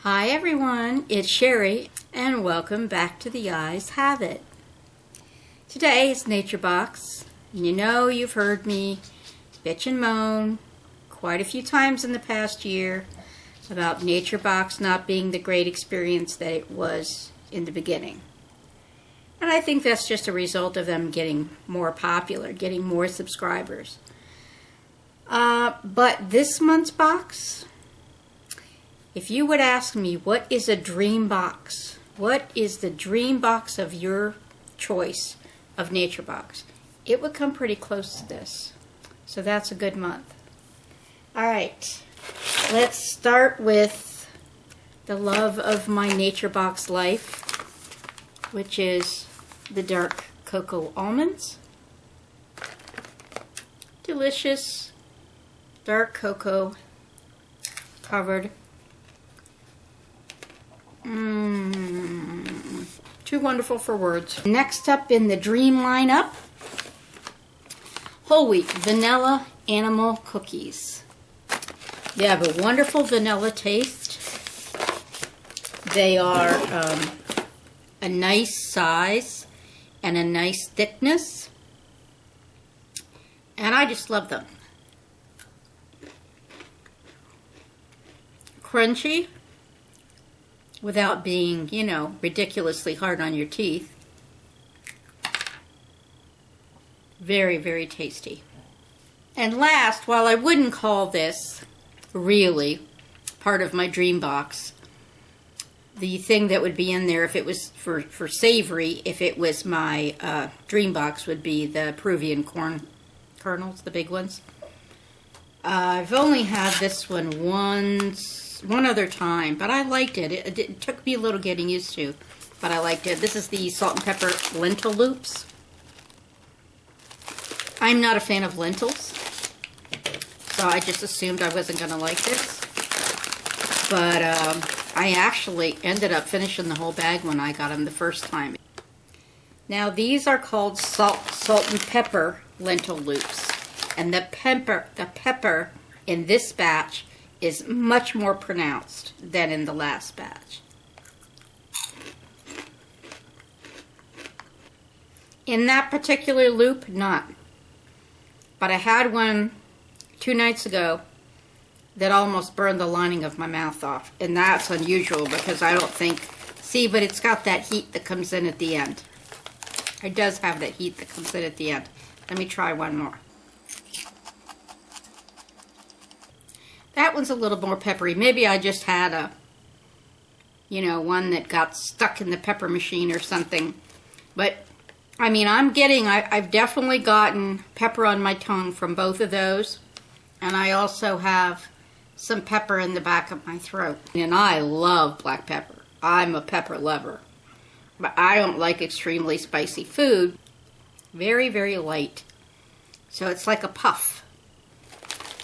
Hi everyone, it's Sherry and welcome back to The Eyes Have It. Today is Nature Box. You know you've heard me bitch and moan quite a few times in the past year about Nature Box not being the great experience that it was in the beginning. And I think that's just a result of them getting more popular, getting more subscribers. But this month's box, if you would ask me what is a dream box, what is the dream box of your choice of Nature Box, it would come pretty close to this. So that's a good month. All right, let's start with the love of my Nature Box life, which is the dark cocoa almonds. Delicious dark cocoa covered. Too wonderful for words. Next up in the dream lineup, whole wheat vanilla animal cookies. They have a wonderful vanilla taste. They are a nice size and a nice thickness, and I just love them. Crunchy without being, you know, ridiculously hard on your teeth. Very, very tasty. And last, while I wouldn't call this really part of my dream box, the thing that would be in there if it was for savory, if it was my dream box, would be the Peruvian corn kernels, the big ones. I've only had this one other time, but I liked it. It took me a little getting used to, but I liked it. This is the salt and pepper lentil loops. I'm not a fan of lentils, so I just assumed I wasn't going to like this. But I actually ended up finishing the whole bag when I got them the first time. Now these are called salt and pepper lentil loops, and the pepper in this batch is much more pronounced than in the last batch. In that particular loop, not. But I had one 2 nights ago that almost burned the lining of my mouth off. And that's unusual because I don't think... See, but it's got that heat that comes in at the end. It does have that heat that comes in at the end. Let me try one more. That one's a little more peppery. Maybe I just had one that got stuck in the pepper machine or something. But, I mean, I've definitely gotten pepper on my tongue from both of those. And I also have some pepper in the back of my throat. And I love black pepper. I'm a pepper lover. But I don't like extremely spicy food. Very, very light. So it's like a puff.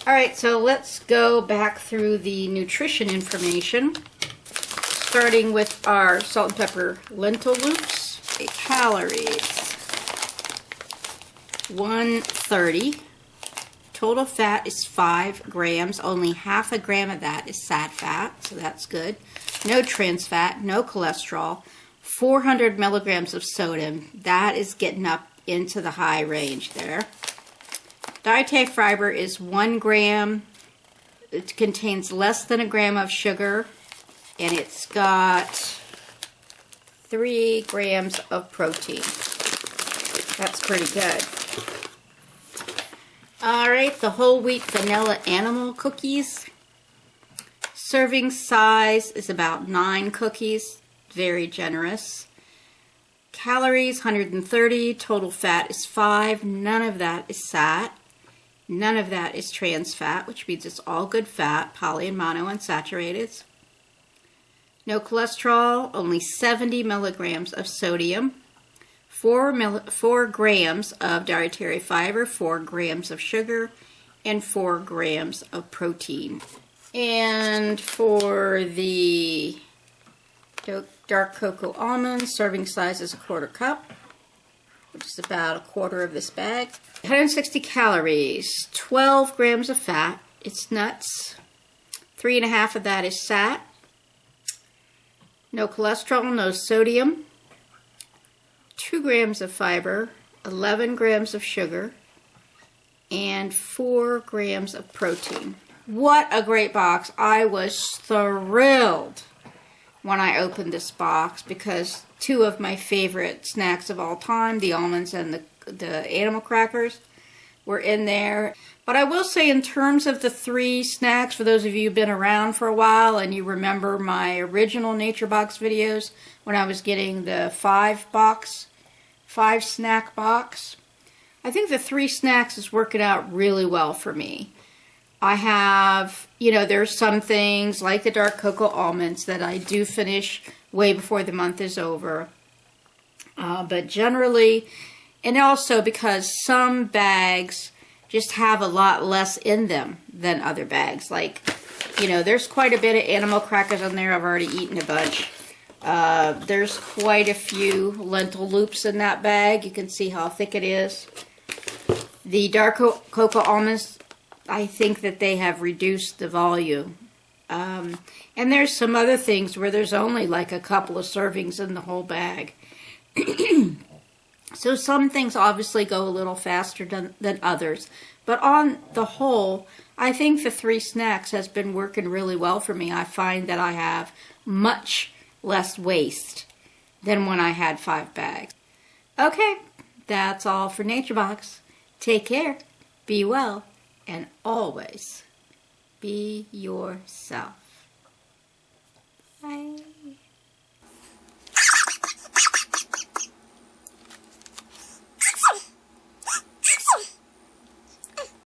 Alright, so let's go back through the nutrition information, starting with our salt and pepper lentil loops. Okay, calories, 130. Total fat is 5 grams. Only half a gram of that is sad fat, so that's good. No trans fat, no cholesterol. 400 milligrams of sodium. That is getting up into the high range there. Dietary fiber is 1 gram. It contains less than a gram of sugar, and it's got 3 grams of protein. That's pretty good. Alright, the whole wheat vanilla animal cookies. Serving size is about 9 cookies. Very generous. Calories, 130. Total fat is 5. None of that is sat. None of that is trans fat, which means it's all good fat, poly and monounsaturated. No cholesterol, only 70 milligrams of sodium, 4 grams of dietary fiber, 4 grams of sugar, and 4 grams of protein. And for the dark cocoa almonds, serving size is 1/4 cup, which is about 1/4 of this bag. 160 calories, 12 grams of fat. It's nuts. 3.5 of that is sat. No cholesterol, no sodium, 2 grams of fiber, 11 grams of sugar, and 4 grams of protein. What a great box. I was thrilled when I opened this box because 2 of my favorite snacks of all time, the almonds and the animal crackers, were in there. But I will say, in terms of the 3 snacks, for those of you who've been around for a while and you remember my original Nature Box videos when I was getting the 5 snack box, I think the 3 snacks is working out really well for me. I have, there's some things like the dark cocoa almonds that I do finish way before the month is over. But generally, and also because some bags just have a lot less in them than other bags. Like, there's quite a bit of animal crackers on there. I've already eaten a bunch. There's quite a few lentil loops in that bag. You can see how thick it is. The dark cocoa almonds, I think that they have reduced the volume. And there's some other things where there's only like a couple of servings in the whole bag. So some things obviously go a little faster than others. But on the whole, I think the 3 snacks has been working really well for me. I find that I have much less waste than when I had 5 bags. Okay, that's all for Nature Box. Take care, be well, and always be yourself. Bye.